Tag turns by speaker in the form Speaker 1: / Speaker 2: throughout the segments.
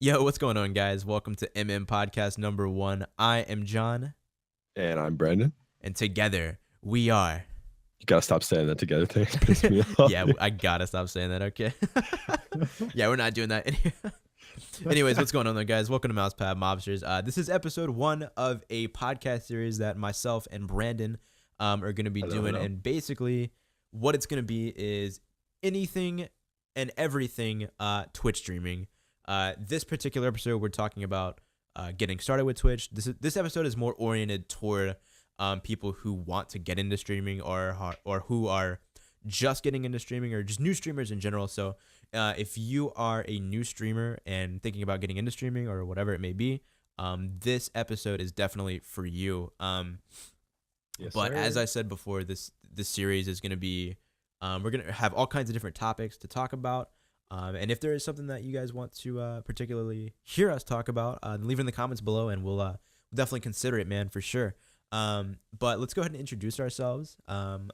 Speaker 1: Yo, what's going on, guys? Welcome to Podcast number 1. I am John,
Speaker 2: And I'm Brandon.
Speaker 1: and together we are.
Speaker 2: You gotta stop saying that together thing. It pisses me off.
Speaker 1: Yeah, I gotta stop saying that, okay? Yeah, we're not doing that. Anyways, what's going on, though, guys? Welcome to Mousepad, Mobsters. This is episode 1 of a podcast series that myself and Brandon are going to be doing.
Speaker 2: Hello.
Speaker 1: And basically, what it's going to be is anything and everything Twitch streaming. This particular episode, we're talking about getting started with Twitch. This episode is more oriented toward people who want to get into streaming or who are just getting into streaming or just new streamers in general. So if you are a new streamer and thinking about getting into streaming or whatever it may be, this episode is definitely for you.
Speaker 2: Yes,
Speaker 1: but
Speaker 2: sir.
Speaker 1: as I said before, this series is going to be we're going to have all kinds of different topics to talk about. And if there is something that you guys want to particularly hear us talk about, leave it in the comments below, and we'll definitely consider it, man, for sure. But let's go ahead and introduce ourselves.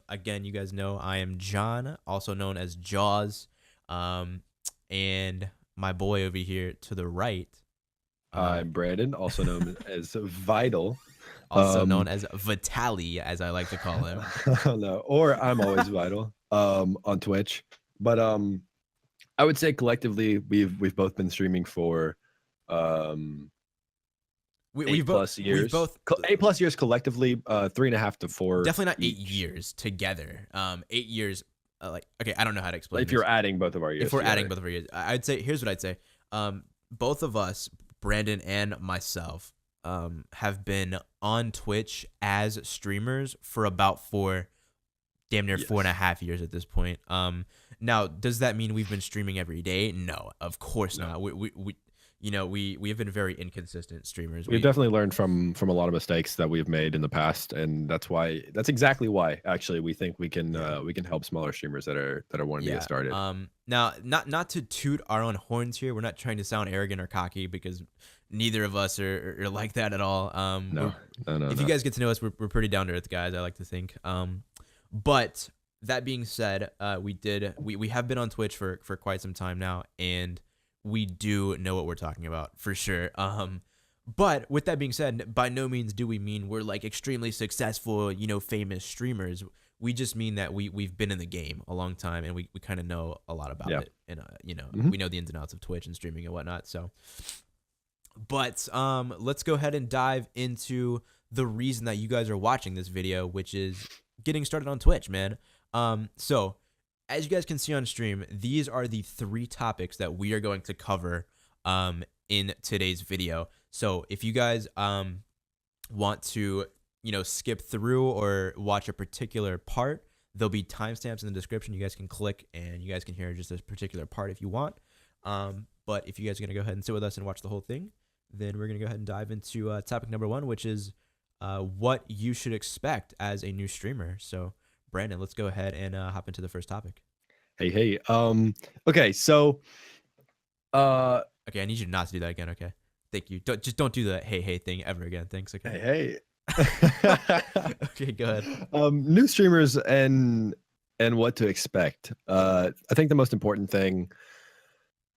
Speaker 1: Again, you guys know I am John, also known as JAWHZ, and my boy over here to the right.
Speaker 2: I'm Brandon, also known as Vital.
Speaker 1: Also known as Vitali, as I like to call him.
Speaker 2: No, or I'm always Vital on Twitch. But I would say collectively we've both been streaming for
Speaker 1: We've
Speaker 2: 8+ years.
Speaker 1: We've both
Speaker 2: 8+ years collectively, 3.5 to 4.
Speaker 1: definitely not 8
Speaker 2: each.
Speaker 1: years together. 8 years. Okay, I don't know how to explain.
Speaker 2: If you're adding both of our years.
Speaker 1: If we're
Speaker 2: together.
Speaker 1: adding both of our years, I'd say here's what I'd say. Both of us, Brandon and myself, have been on Twitch as streamers for about damn near 4.5 years at this point. Now, does that mean we've been streaming every day? No, of course not. We have been very inconsistent streamers.
Speaker 2: We've definitely learned from a lot of mistakes that we've made in the past, and that's exactly why actually we think we can help smaller streamers that are wanting to get started.
Speaker 1: Now, not to toot our own horns here. We're not trying to sound arrogant or cocky because neither of us are like that at all.
Speaker 2: No.
Speaker 1: If you guys get to know us, we're pretty down to earth guys, I like to think. But that being said, we have been on Twitch for quite some time now, and we do know what we're talking about for sure. But with that being said, by no means do we mean we're like extremely successful, famous streamers. We just mean that we've been in the game a long time, and we kind of know a lot about it, and we know the ins and outs of Twitch and streaming and whatnot. So, but let's go ahead and dive into the reason that you guys are watching this video, which is getting started on Twitch, man. So as you guys can see on stream, these are the 3 topics that we are going to cover in today's video. So if you guys want to skip through or watch a particular part, there'll be timestamps in the description. You guys can click and you guys can hear just a particular part if you want. But if you guys are going to go ahead and sit with us and watch the whole thing, then we're going to go ahead and dive into topic number 1, which is what you should expect as a new streamer. So Brandon, let's go ahead and hop into the first topic.
Speaker 2: Hey. Okay, so
Speaker 1: okay, I need you not to do that again. Okay, thank you. Don't do the hey thing ever again. Thanks. Okay.
Speaker 2: Hey.
Speaker 1: Okay, go ahead.
Speaker 2: New streamers and what to expect. I think the most important thing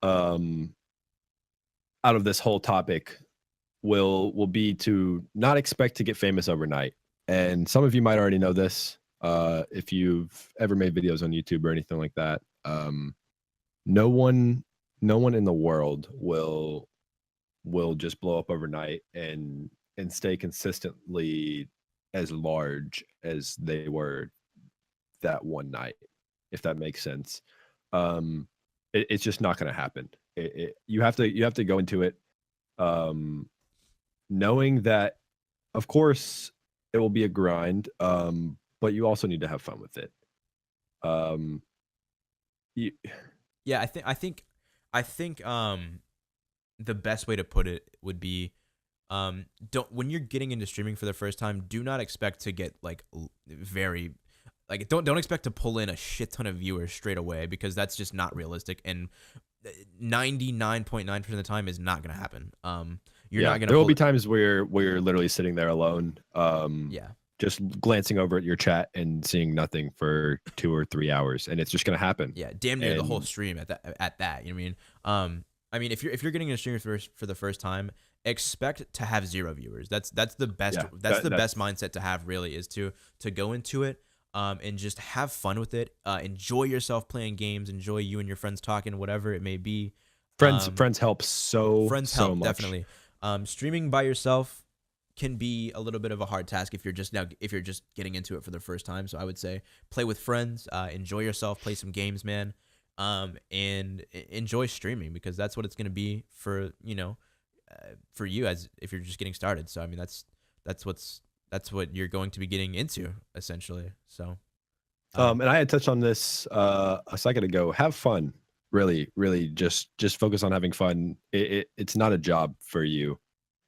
Speaker 2: out of this whole topic will be to not expect to get famous overnight. And some of you might already know this. If you've ever made videos on YouTube or anything like that, no one in the world will just blow up overnight and stay consistently as large as they were that one night, if that makes sense. It's just not going to happen. You have to go into it knowing that, of course, it will be a grind. But you also need to have fun with it.
Speaker 1: Yeah, I think the best way to put it would be when you're getting into streaming for the first time, do not expect to get don't expect to pull in a shit ton of viewers straight away, because that's just not realistic, and 99.9% of the time is not going to happen. You're not going to.
Speaker 2: There will be times where you're literally sitting there alone. Just glancing over at your chat and seeing nothing for 2 or 3 hours, and it's just going to happen.
Speaker 1: Yeah, damn near the whole stream at that. You know what I mean? I mean, if you're getting into streaming for the first time, expect to have zero viewers. That's the best.
Speaker 2: Yeah,
Speaker 1: That's the best
Speaker 2: that's
Speaker 1: mindset to have. Really, is to go into it, and just have fun with it. Enjoy yourself playing games. Enjoy you and your friends talking, whatever it may be.
Speaker 2: friends help
Speaker 1: Friends
Speaker 2: so
Speaker 1: help
Speaker 2: much.
Speaker 1: definitely. Streaming by yourself can be a little bit of a hard task if you're just getting into it for the first time. So I would say play with friends, enjoy yourself, play some games, man, and enjoy streaming, because that's what it's gonna be for for you as if you're just getting started. So I mean that's what you're going to be getting into essentially. So
Speaker 2: And I had touched on this a second ago. Have fun. Really, just focus on having fun. It's not a job for you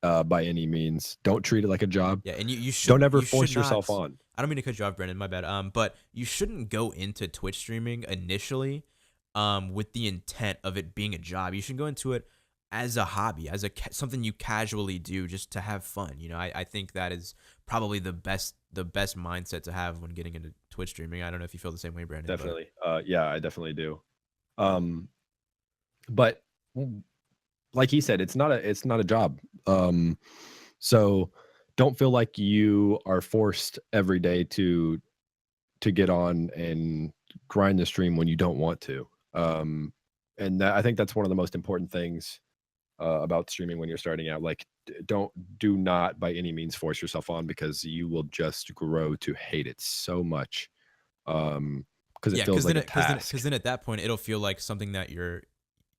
Speaker 2: by any means. Don't treat it like a job.
Speaker 1: yeah, and you
Speaker 2: Don't
Speaker 1: should
Speaker 2: ever
Speaker 1: you should
Speaker 2: force yourself
Speaker 1: not.
Speaker 2: on.
Speaker 1: I don't mean to cut you off, Brendan. My bad. But you shouldn't go into Twitch streaming initially, with the intent of it being a job. You should go into it as a hobby, as something you casually do just to have fun. I think that is probably the best mindset to have when getting into Twitch streaming. I don't know if you feel the same way, Brandon.
Speaker 2: Definitely. Yeah, I definitely do. But like he said, it's not a job. So don't feel like you are forced every day to get on and grind the stream when you don't want to. And I think that's one of the most important things about streaming when you're starting out. Like, do not by any means force yourself on, because you will just grow to hate it so much. Because
Speaker 1: Yeah,
Speaker 2: it feels like a task.
Speaker 1: because then at that point it'll feel like something that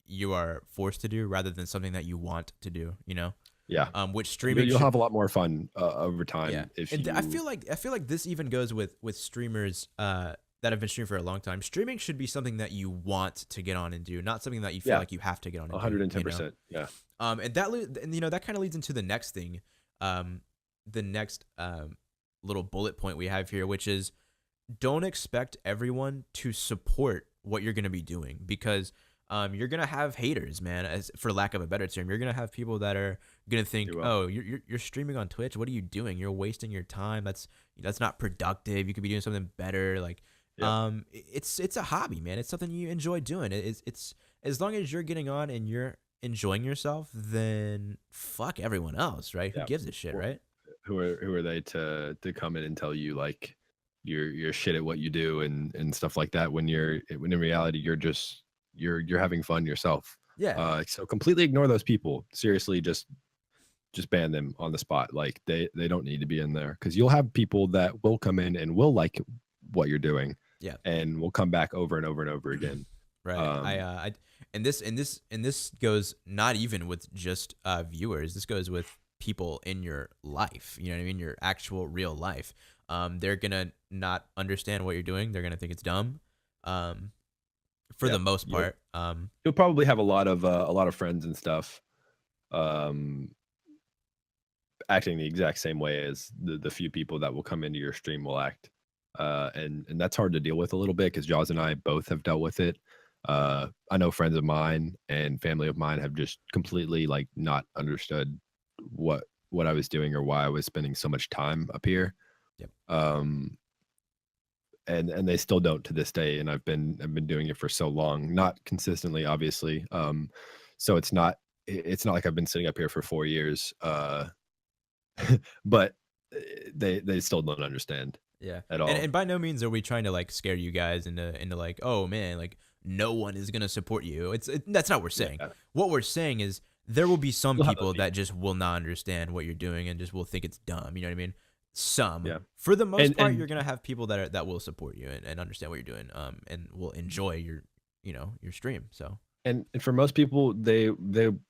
Speaker 1: you are forced to do rather than something that you want to do.
Speaker 2: Yeah.
Speaker 1: Which
Speaker 2: And
Speaker 1: streaming
Speaker 2: you'll
Speaker 1: should.
Speaker 2: have a lot more fun over time
Speaker 1: Yeah,
Speaker 2: if
Speaker 1: and
Speaker 2: you.
Speaker 1: I feel like this even goes with streamers that have been streaming for a long time. Streaming should be something that you want to get on and do, not something that you feel
Speaker 2: Yeah,
Speaker 1: like you have to get on and do.
Speaker 2: 110%. Yeah.
Speaker 1: And that kind of leads into the next thing, the next little bullet point we have here, which is don't expect everyone to support what you're gonna be doing, because you're gonna have haters, man. As for lack of a better term, you're gonna have people that are gonna think,
Speaker 2: You will.
Speaker 1: "Oh, you're streaming on Twitch. What are you doing? You're wasting your time. That's not productive. You could be doing something better." Like,
Speaker 2: Yep.
Speaker 1: it's a hobby, man. It's something you enjoy doing. It's as long as you're getting on and you're enjoying yourself, then fuck everyone else, right? Who
Speaker 2: Yeah.
Speaker 1: gives a shit,
Speaker 2: Well,
Speaker 1: right?
Speaker 2: who are they to come in and tell you like you're shit at what you do and stuff like that, when in reality you're having fun yourself.
Speaker 1: Yeah,
Speaker 2: So completely ignore those people. Seriously, just ban them on the spot. Like they don't need to be in there, because you'll have people that will come in and will like what you're doing
Speaker 1: yeah.
Speaker 2: and will come back over and over and over again.
Speaker 1: Right.
Speaker 2: Um,
Speaker 1: And this goes not even with just viewers. This goes with people in your life. You know what I mean? Your actual real life. They're gonna not understand what you're doing. They're gonna think it's dumb. For
Speaker 2: yeah,
Speaker 1: the most
Speaker 2: you'll,
Speaker 1: part.
Speaker 2: you'll probably have a lot of friends and stuff um acting the exact same way as the few people that will come into your stream will act. And that's hard to deal with a little bit, because JAWHZ and I both have dealt with it. I know friends of mine and family of mine have just completely like not understood what I was doing or why I was spending so much time up here.
Speaker 1: Yep.
Speaker 2: And they still don't to this day. And I've been doing it for so long, not consistently, obviously. So it's not like I've been sitting up here for 4 years. But they still don't understand
Speaker 1: Yeah.
Speaker 2: at
Speaker 1: And
Speaker 2: all.
Speaker 1: and by no means are we trying to like scare you guys into like, oh man, like no one is gonna support you. That's not what we're saying.
Speaker 2: Yeah.
Speaker 1: What we're saying is there will be some
Speaker 2: You'll have those
Speaker 1: people that just will not understand what you're doing and just will think it's dumb. You know what I mean? Some.
Speaker 2: Yeah.
Speaker 1: For the most part,
Speaker 2: And
Speaker 1: you're gonna have people that will support you and understand what you're doing. And will enjoy your stream. So
Speaker 2: and for most people, they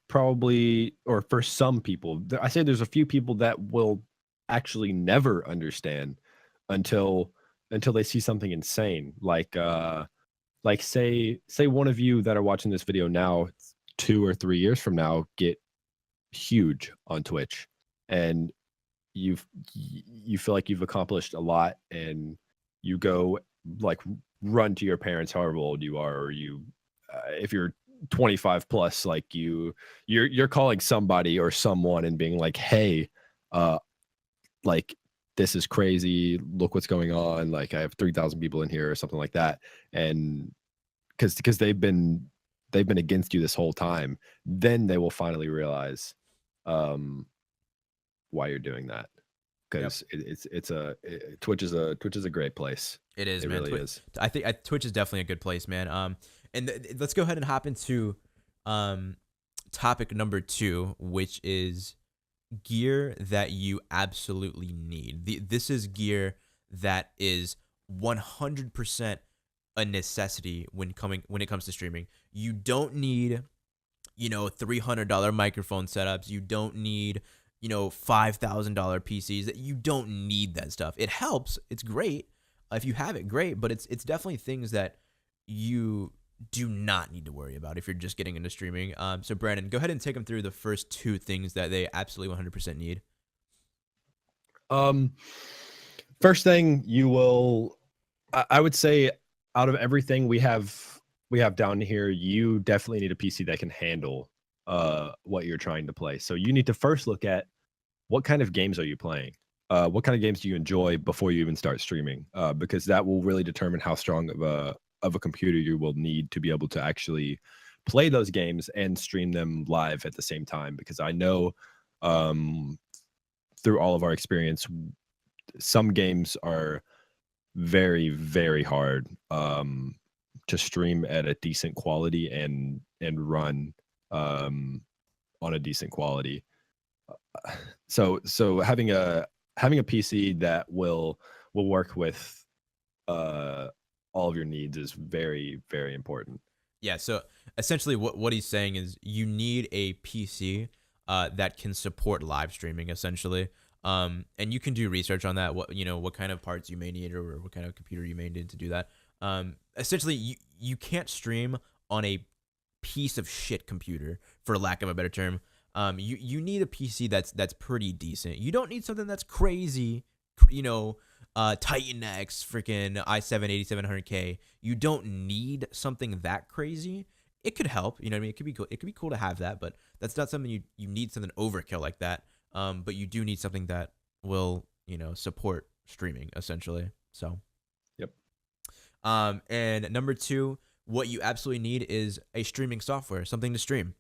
Speaker 2: probably, or for some people, I say there's a few people that will actually never understand until they see something insane, like say one of you that are watching this video now, 2 or 3 years from now, get huge on Twitch, and you feel like you've accomplished a lot, and you go like run to your parents, however old you are, or if you're 25 plus, like you're calling somebody or someone and being like, hey, like this is crazy, look what's going on, like I have 3,000 people in here or something like that. And because they've been they've been against you this whole time, then they will finally realize why you're doing that.
Speaker 1: Yep.
Speaker 2: Because Twitch is a great place.
Speaker 1: It is,
Speaker 2: It
Speaker 1: man.
Speaker 2: really is.
Speaker 1: I think Twitch is definitely a good place, man. And let's go ahead and hop into topic number 2, which is gear that you absolutely need. This is gear that is 100% a necessity when it comes to streaming. You don't need, $300 microphone setups. You don't need, $5,000 PCs. You don't need that stuff. It helps. It's great. If you have it, great, but it's definitely things that you do not need to worry about if you're just getting into streaming. So Brandon, go ahead and take them through the first 2 things that they absolutely 100% need.
Speaker 2: First thing I would say, out of everything we have down here, you definitely need a PC that can handle what you're trying to play. So you need to first look at what kind of games are you playing? What kind of games do you enjoy before you even start streaming? Because that will really determine how strong of a computer you will need to be able to actually play those games and stream them live at the same time. Because I know through all of our experience, some games are very, very hard to stream at a decent quality and run on a decent quality. So having a PC that will work with all of your needs is very, very important.
Speaker 1: Yeah, so essentially what he's saying is you need a PC that can support live streaming, essentially. And you can do research on that, what kind of parts you may need or what kind of computer you may need to do that. Essentially, you can't stream on a piece of shit computer, for lack of a better term. You need a PC that's pretty decent. You don't need something that's crazy, Titan X, freaking i7 8700K. You don't need something that crazy. It could help, you know what I mean? It could be cool. It could be cool to have that, but that's not something you need something overkill like that. But you do need something that will, support streaming, essentially. So,
Speaker 2: yep.
Speaker 1: And number 2, what you absolutely need is a streaming software, something to stream.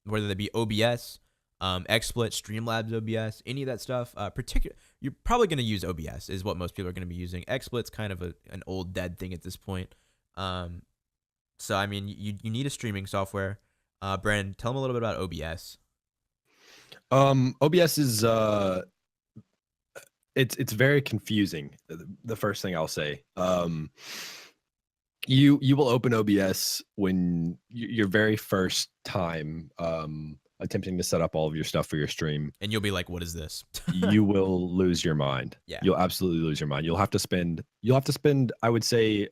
Speaker 1: Whether that be OBS, XSplit, Streamlabs OBS, any of that stuff. You're probably going to use OBS is what most people are going to be using. XSplit's kind of an old dead thing at this point. So I mean, you need a streaming software. Brandon, tell them a little bit about OBS.
Speaker 2: OBS is it's very confusing. The first thing I'll say, you will open OBS when your very first time attempting to set up all of your stuff for your stream,
Speaker 1: and you'll be like, "What is this?"
Speaker 2: You will lose your mind.
Speaker 1: Yeah,
Speaker 2: you'll absolutely lose your mind. You'll have to spend, I would say,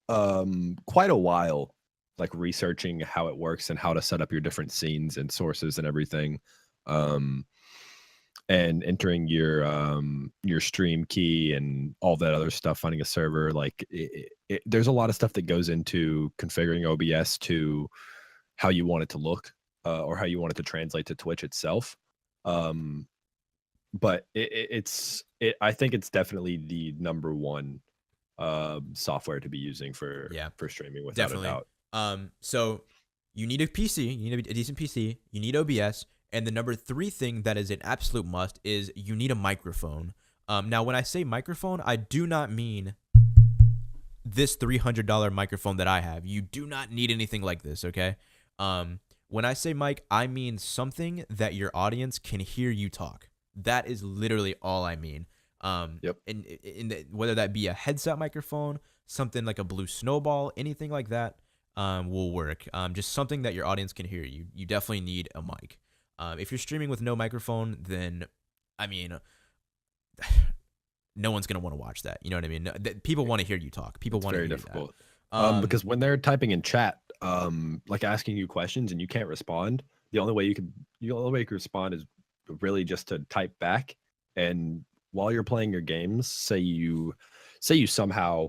Speaker 2: quite a while, like researching how it works and how to set up your different scenes and sources and everything, and entering your stream key and all that other stuff, finding a server. Like there's a lot of stuff that goes into configuring OBS to how you want it to look, or how you want it to translate to Twitch itself. But I think it's definitely the number one software to be using for streaming, without a doubt.
Speaker 1: So you need a PC, you need a decent PC, you need OBS, and the number 3 thing that is an absolute must is you need a microphone. Now, when I say microphone, I do not mean this $300 microphone that I have. You do not need anything like this, okay? When I say mic, I mean something that your audience can hear you talk. That is literally all I mean.
Speaker 2: Yep.
Speaker 1: Whether that be a headset microphone, something like a Blue Snowball, anything like that will work. Just something that your audience can hear you. You definitely need a mic. If you're streaming with no microphone, then, I mean, no one's going to want to watch that. You know what I mean? People want to hear you talk. People want to hear
Speaker 2: difficult.
Speaker 1: that.
Speaker 2: Because when they're typing in chat, like asking you questions and you can't respond, the only way you can respond is really just to type back. And while you're playing your games, say you somehow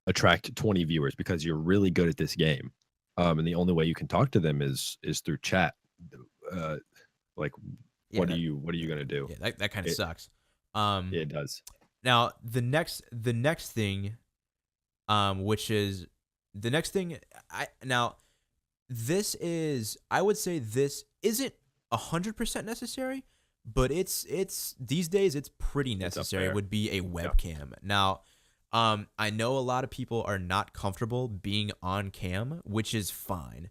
Speaker 2: attract 20 viewers because you're really good at this game, and the only way you can talk to them is through chat. What are you gonna do?
Speaker 1: Yeah, that kind of sucks.
Speaker 2: Yeah, it does.
Speaker 1: Now the next thing, which is The next thing, I would say this isn't 100% necessary, but it's these days it's pretty
Speaker 2: It's up
Speaker 1: necessary.
Speaker 2: there.
Speaker 1: Would be a
Speaker 2: Yeah.
Speaker 1: webcam. Now, I know a lot of people are not comfortable being on cam, which is fine.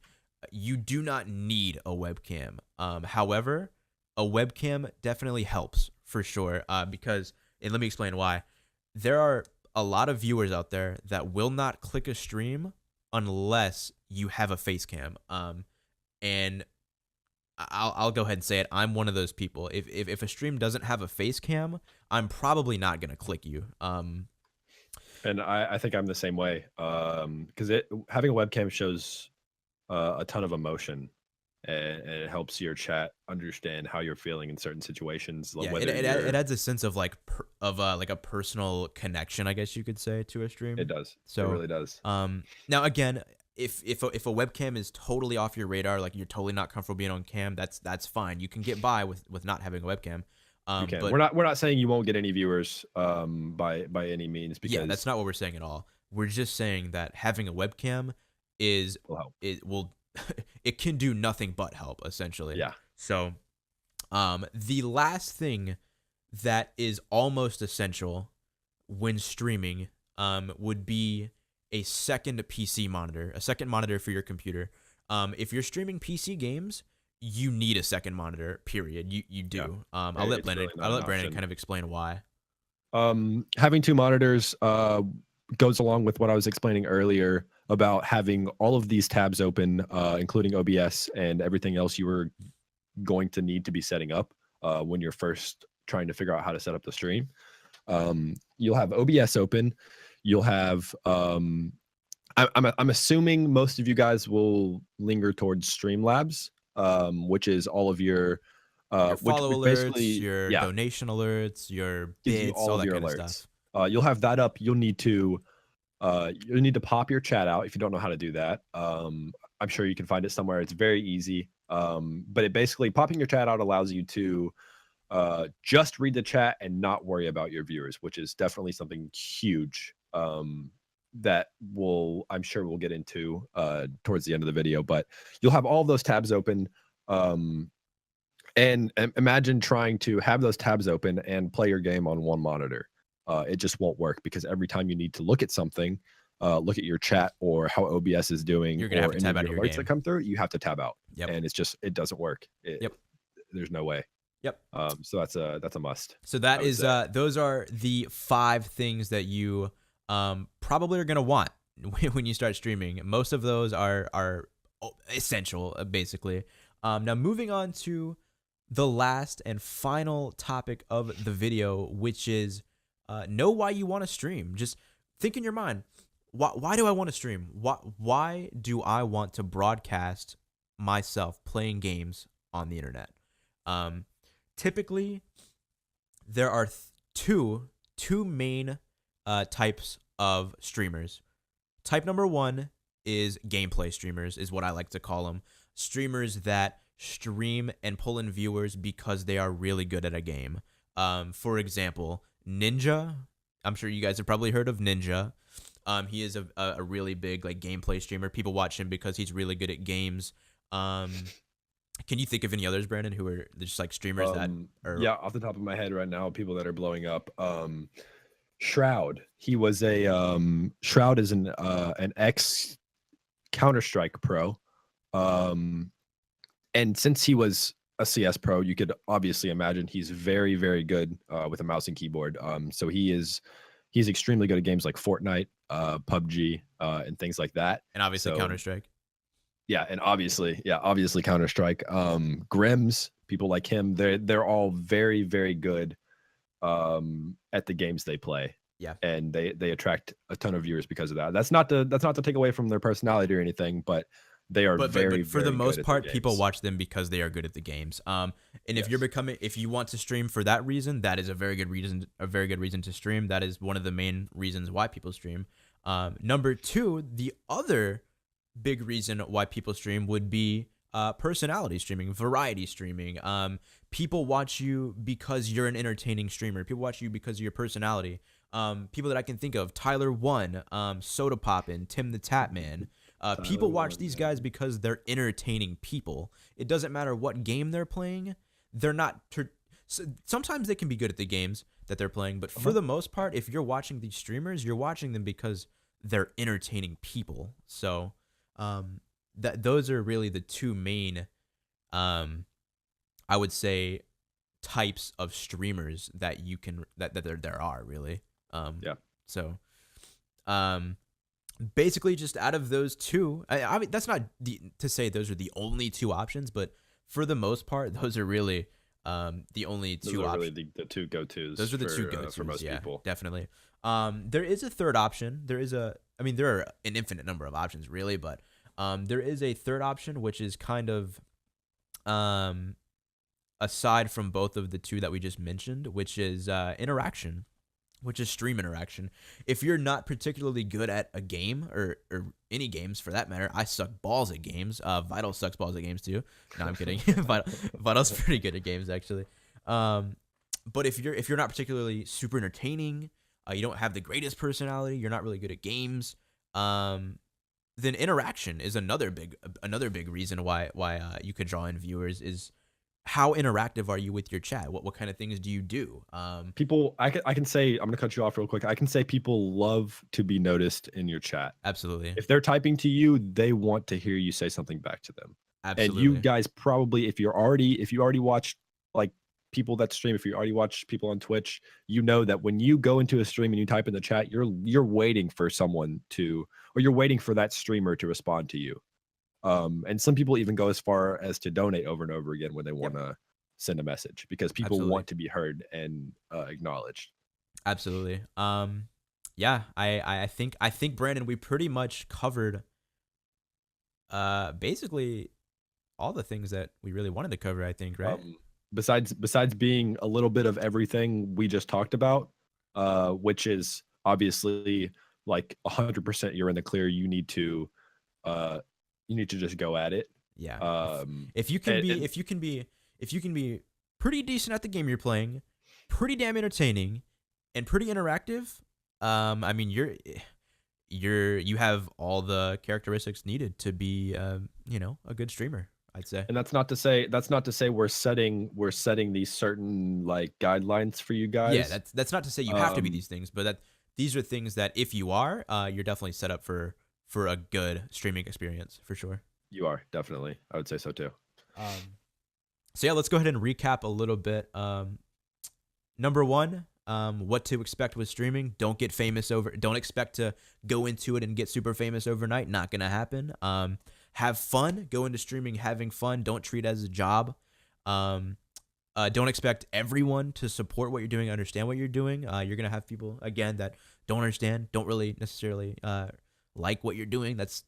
Speaker 1: You do not need a webcam. However, a webcam definitely helps for sure. Because, and let me explain why. There are a lot of viewers out there that will not click a stream unless you have a face cam. And I'll go ahead and say it. I'm one of those people. If a stream doesn't have a face cam, I'm probably not gonna click you.
Speaker 2: And I think I'm the same way. Because having a webcam shows a ton of emotion, and it helps your chat understand how you're feeling in certain situations.
Speaker 1: Yeah,
Speaker 2: Whether you're,
Speaker 1: it adds a sense of like a personal connection, I guess you could say, to a
Speaker 2: it
Speaker 1: stream.
Speaker 2: does. It
Speaker 1: So,
Speaker 2: really does.
Speaker 1: now again, if a webcam is totally off your radar, like you're totally not comfortable being on cam, that's fine. You can get by with not having a webcam.
Speaker 2: You can.
Speaker 1: But
Speaker 2: We're not saying you won't get any viewers by any means,
Speaker 1: yeah,
Speaker 2: because
Speaker 1: that's not what we're saying at all. We're just saying that having a webcam is
Speaker 2: will help.
Speaker 1: it will it can do nothing but help, essentially.
Speaker 2: Yeah.
Speaker 1: So, the last thing that is almost essential when streaming would be a second PC monitor, a second monitor for your computer. If you're streaming PC games, you need a second monitor. Period. You do.
Speaker 2: Yeah.
Speaker 1: I'll let
Speaker 2: It's really not
Speaker 1: I'll
Speaker 2: an
Speaker 1: let Brandon
Speaker 2: option.
Speaker 1: kind of explain why.
Speaker 2: Having two monitors goes along with what I was explaining earlier about having all of these tabs open, including OBS and everything else you were going to need to be setting up when you're first trying to figure out how to set up the stream. You'll have OBS open. You'll have I'm assuming most of you guys will linger towards Streamlabs, which is all of your
Speaker 1: Your follow
Speaker 2: which
Speaker 1: alerts,
Speaker 2: basically,
Speaker 1: your
Speaker 2: yeah,
Speaker 1: donation alerts, your
Speaker 2: gives you
Speaker 1: bits,
Speaker 2: all
Speaker 1: all
Speaker 2: of
Speaker 1: that
Speaker 2: your
Speaker 1: kind of
Speaker 2: alerts.
Speaker 1: stuff.
Speaker 2: You'll have that up. You'll need to pop your chat out if you don't know how to do that. I'm sure you can find it somewhere. It's very easy. But it basically, popping your chat out allows you to just read the chat and not worry about your viewers, which is definitely something huge that I'm sure we'll get into towards the end of the video. But you'll have all of those tabs open. And imagine trying to have those tabs open and play your game on one monitor. It just won't work, because every time you need to look at something, look at your chat or how OBS is doing,
Speaker 1: You're gonna have
Speaker 2: or
Speaker 1: to
Speaker 2: any
Speaker 1: tab
Speaker 2: of
Speaker 1: out
Speaker 2: your
Speaker 1: of your
Speaker 2: alerts
Speaker 1: game.
Speaker 2: that come through, you have to tab out.
Speaker 1: Yep.
Speaker 2: And it doesn't work.
Speaker 1: Yep.
Speaker 2: There's no way.
Speaker 1: Yep.
Speaker 2: So that's a must.
Speaker 1: So that
Speaker 2: I would
Speaker 1: is
Speaker 2: say.
Speaker 1: those are the 5 things that you probably are gonna want when you start streaming. Most of those are essential, basically. Now moving on to the last and final topic of the video, which is know why you want to stream. Just think in your mind, why do I want to stream? Why do I want to broadcast myself playing games on the internet? Typically, there are two main types of streamers. Type number 1 is gameplay streamers, is what I like to call them. Streamers that stream and pull in viewers because they are really good at a game. For example, Ninja. I'm sure you guys have probably heard of Ninja. He is a really big like gameplay streamer. People watch him because he's really good at games. Can you think of any others, Brandon, who are just like streamers that are?
Speaker 2: Yeah, off the top of my head right now, people that are blowing up. Shroud. He was a Shroud is an ex Counter-Strike pro. And since he was a CS pro, you could obviously imagine he's very, very good with a mouse and keyboard. So he's extremely good at games like Fortnite, PUBG, and things like that.
Speaker 1: And obviously
Speaker 2: So,
Speaker 1: Counter-Strike.
Speaker 2: Yeah, and obviously Counter-Strike. Grims, people like him, they're all very, very good at the games they play.
Speaker 1: Yeah.
Speaker 2: And they attract a ton of viewers because of that. That's not to take away from their personality or anything, but they are
Speaker 1: But
Speaker 2: very,
Speaker 1: for the
Speaker 2: very
Speaker 1: most
Speaker 2: good at
Speaker 1: part,
Speaker 2: their
Speaker 1: people
Speaker 2: games.
Speaker 1: watch them because they are good at the games. And if
Speaker 2: Yes.
Speaker 1: if you want to stream for that reason, that is a very good reason to stream. That is one of the main reasons why people stream. Number 2, the other big reason why people stream would be personality streaming, variety streaming. People watch you because you're an entertaining streamer. People watch you because of your personality. People that I can think of: Tyler One, Soda Poppin', Tim the Tap Man. People watch these guys because they're entertaining people. It doesn't matter what game they're playing. They're not. Sometimes they can be good at the games that they're playing, but for the most part, if you're watching these streamers, you're watching them because they're entertaining people. So, those are really the two main, I would say, types of streamers that you can that there are really.
Speaker 2: Yeah.
Speaker 1: So, basically, just out of those two, I mean, that's not to say those are the only two options, but for the most part, those are really the only two options.
Speaker 2: Really the two go-tos.
Speaker 1: Those are the two go-tos
Speaker 2: for most people.
Speaker 1: Definitely. There is a third option. There are an infinite number of options, really, but there is a third option, which is kind of aside from both of the two that we just mentioned, which is interaction, which is stream interaction. If you're not particularly good at a game or any games for that matter, I suck balls at games. Vital sucks balls at games too. No, I'm kidding. Vital's pretty good at games actually. But if you're not particularly super entertaining, you don't have the greatest personality, you're not really good at games, then interaction is another big reason why you could draw in viewers. Is how interactive are you with your chat? What kind of things do you do?
Speaker 2: People, I can say, I'm gonna cut you off real quick. I can say people love to be noticed in your chat.
Speaker 1: Absolutely.
Speaker 2: If they're typing to you, they want to hear you say something back to them.
Speaker 1: Absolutely.
Speaker 2: And you guys probably, if you already watched like people that stream, if you already watch people on Twitch, you know that when you go into a stream and you type in the chat, you're waiting for someone to, or you're waiting for that streamer to respond to you. And some people even go as far as to donate over and over again when they want to send a message, because people want to be heard and acknowledged.
Speaker 1: Absolutely. Yeah, I think Brandon, we pretty much covered basically all the things that we really wanted to cover, I think, right?
Speaker 2: Besides being a little bit of everything we just talked about, which is obviously like 100% you're in the clear. You need to just go at it.
Speaker 1: Yeah. If you can be pretty decent at the game you're playing, pretty damn entertaining, and pretty interactive, I mean you have all the characteristics needed to be a good streamer, I'd say.
Speaker 2: And that's not to say we're setting these certain like guidelines for you guys.
Speaker 1: Yeah, that's not to say you have to be these things, but these are things that if you are, you're definitely set up for a good streaming experience for sure.
Speaker 2: You are, definitely. I would say so too.
Speaker 1: So yeah, let's go ahead and recap a little bit. Number one, what to expect with streaming. Don't expect to go into it and get super famous overnight. Not gonna happen. Have fun. Go into streaming having fun. Don't treat it as a job. Don't expect everyone to support what you're doing, understand what you're doing. You're gonna have people again that don't understand, don't really necessarily like what you're doing. That's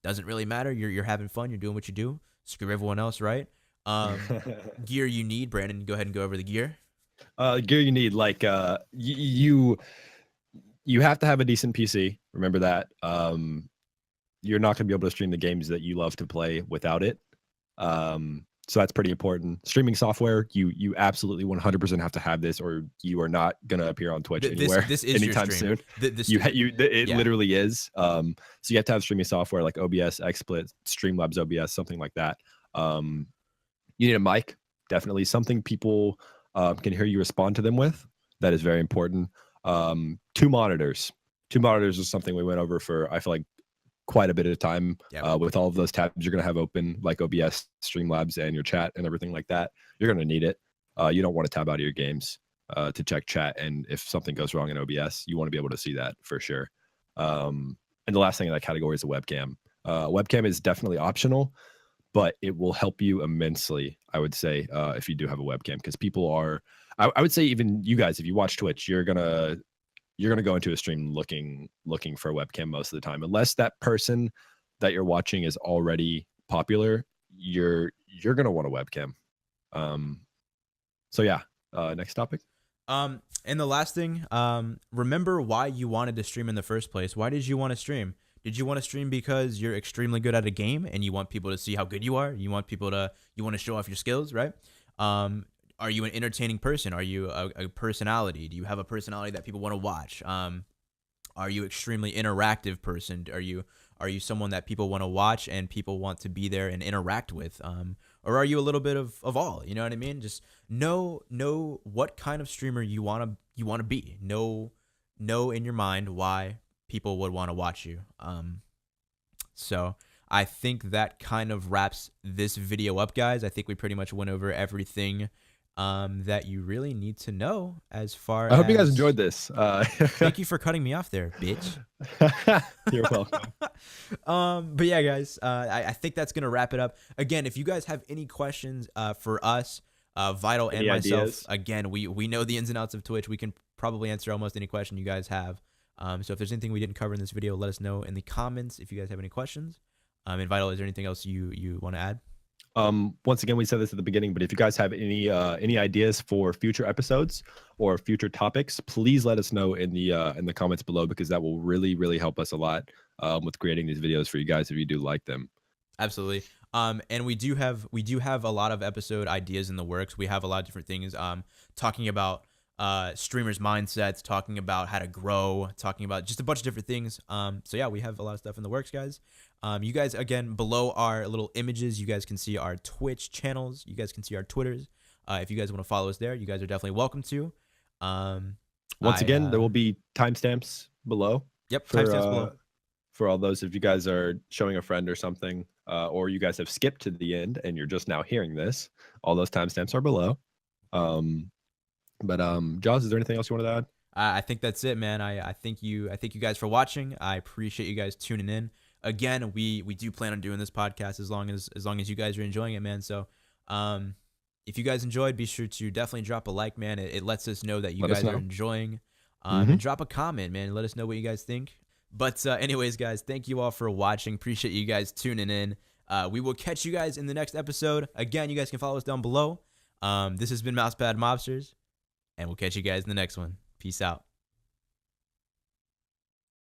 Speaker 1: doesn't really matter. You're having fun. You're doing what you do. Screw everyone else, right? Gear you need, Brandon. Go ahead and go over the gear.
Speaker 2: Gear you need, like you have to have a decent PC. Remember that. You're not going to be able to stream the games that you love to play without it. So that's pretty important. Streaming software, you absolutely 100% have to have this, or you are not going to appear on Twitch anywhere
Speaker 1: this is
Speaker 2: anytime soon. It literally is. So you have to have streaming software like OBS, XSplit, Streamlabs OBS, something like that. You need a mic, definitely something people can hear you respond to them with. That is very important. 2 monitors. 2 monitors is something we went over for, I feel like, quite a bit of time. With all of those tabs you're going to have open, like OBS, Streamlabs, and your chat and everything like that. You're going to need it. You don't want to tab out of your games to check chat, and if something goes wrong in OBS, you want to be able to see that for sure. And the last thing in that category is a webcam. Webcam is definitely optional, but it will help you immensely, I would say, if you do have a webcam, because people are, I would say even you guys, if you watch Twitch, you're gonna go into a stream looking for a webcam most of the time, unless that person that you're watching is already popular. You're gonna want a webcam. So yeah, next topic.
Speaker 1: And the last thing, remember why you wanted to stream in the first place. Why did you want to stream? Did you want to stream because you're extremely good at a game and you want people to see how good you are? You want to show off your skills, right? are you an entertaining person? Are you a personality? Do you have a personality that people want to watch? Are you extremely interactive person? Are you someone that people want to watch and people want to be there and interact with? Or are you a little bit of all? You know what I mean? Just know what kind of streamer you wanna be. Know in your mind why people would want to watch you. So I think that kind of wraps this video up, guys. I think we pretty much went over everything that you really need to know as far as.
Speaker 2: I hope you guys enjoyed this.
Speaker 1: Thank you for cutting me off there, bitch.
Speaker 2: You're welcome.
Speaker 1: But yeah, guys, I think that's gonna wrap it up. Again, if you guys have any questions for us, Vital and myself,
Speaker 2: ideas?
Speaker 1: again, we know the ins and outs of Twitch. We can probably answer almost any question you guys have. So if there's anything we didn't cover in this video, let us know in the comments if you guys have any questions. And Vital, is there anything else you want to add?
Speaker 2: Once again, we said this at the beginning, but if you guys have any ideas for future episodes or future topics, please let us know in the comments below, because that will really help us a lot with creating these videos for you guys if you do like them.
Speaker 1: Absolutely. And we do have a lot of episode ideas in the works. We have a lot of different things talking about streamers' mindsets, talking about how to grow, talking about just a bunch of different things. So yeah, we have a lot of stuff in the works, guys. You guys, again, below our little images, you guys can see our Twitch channels. You guys can see our Twitters. If you guys want to follow us there, you guys are definitely welcome to.
Speaker 2: Once again, there will be timestamps below.
Speaker 1: Yep, timestamps below.
Speaker 2: For all those, if you guys are showing a friend or something, or you guys have skipped to the end and you're just now hearing this, all those timestamps are below. But JAWHZ, is there anything else you wanted to add?
Speaker 1: I think that's it, man. I thank you guys for watching. I appreciate you guys tuning in. Again, we do plan on doing this podcast as long as you guys are enjoying it, man. So if you guys enjoyed, be sure to definitely drop a like, man. It lets us know that you guys are enjoying. And drop a comment, man. Let us know what you guys think. But anyways, guys, thank you all for watching. Appreciate you guys tuning in. We will catch you guys in the next episode. Again, you guys can follow us down below. This has been Mousepad Mobsters, and we'll catch you guys in the next one. Peace out.